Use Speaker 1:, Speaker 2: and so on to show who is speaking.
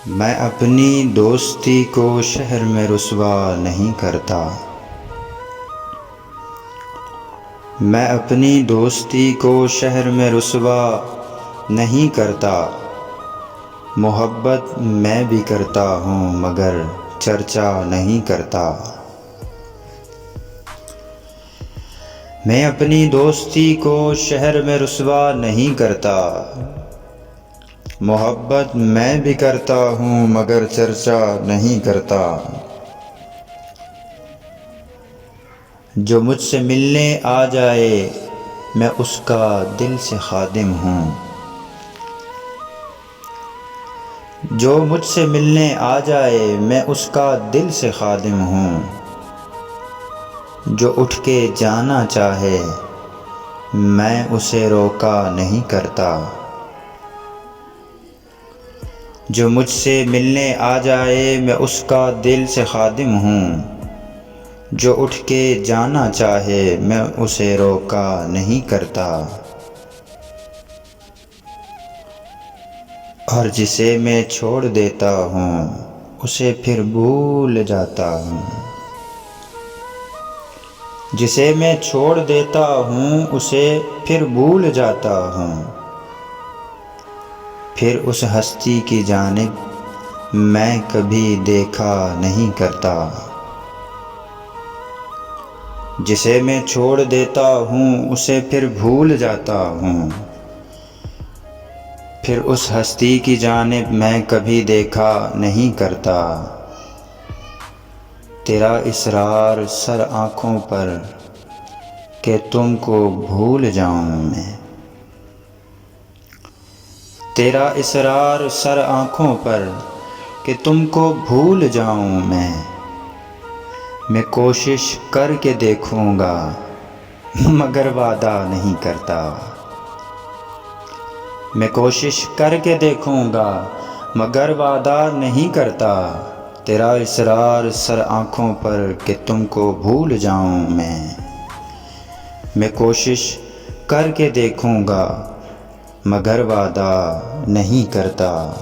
Speaker 1: میں اپنی دوستی کو شہر میں رسوا نہیں کرتا۔ میں اپنی دوستی کو شہر میں رسوا نہیں کرتا۔ محبت میں بھی کرتا ہوں مگر چرچا نہیں کرتا۔ میں اپنی دوستی کو شہر میں رسوا نہیں کرتا۔ محبت میں بھی کرتا ہوں مگر چرچا نہیں کرتا۔ جو مجھ سے ملنے آ جائے میں اس کا دل سے خادم ہوں۔ جو مجھ سے ملنے آ جائے میں اس کا دل سے خادم ہوں۔ جو اٹھ کے جانا چاہے میں اسے روکا نہیں کرتا۔ جو مجھ سے ملنے آ جائے میں اس کا دل سے خادم ہوں۔ جو اٹھ کے جانا چاہے میں اسے روکا نہیں کرتا۔ اور جسے میں چھوڑ دیتا ہوں اسے پھر بھول جاتا ہوں۔ جسے میں چھوڑ دیتا ہوں اسے پھر بھول جاتا ہوں۔ پھر اس ہستی کی جانب میں کبھی دیکھا نہیں کرتا۔ جسے میں چھوڑ دیتا ہوں اسے پھر بھول جاتا ہوں۔ پھر اس ہستی کی جانب میں کبھی دیکھا نہیں کرتا۔ تیرا اصرار سر آنکھوں پر کہ تم کو بھول جاؤں میں۔ تیرا اصرار سر آنکھوں پر کہ تم کو بھول جاؤں میں کوشش کر کے دیکھوں گا مگر وعدہ نہیں کرتا۔ میں کوشش کر کے دیکھوں گا مگر وعدہ نہیں کرتا۔ تیرا اصرار سر آنکھوں پر کہ تم کو بھول جاؤں میں کوشش کر کے دیکھوں گا مگر وعدہ نہیں کرتا۔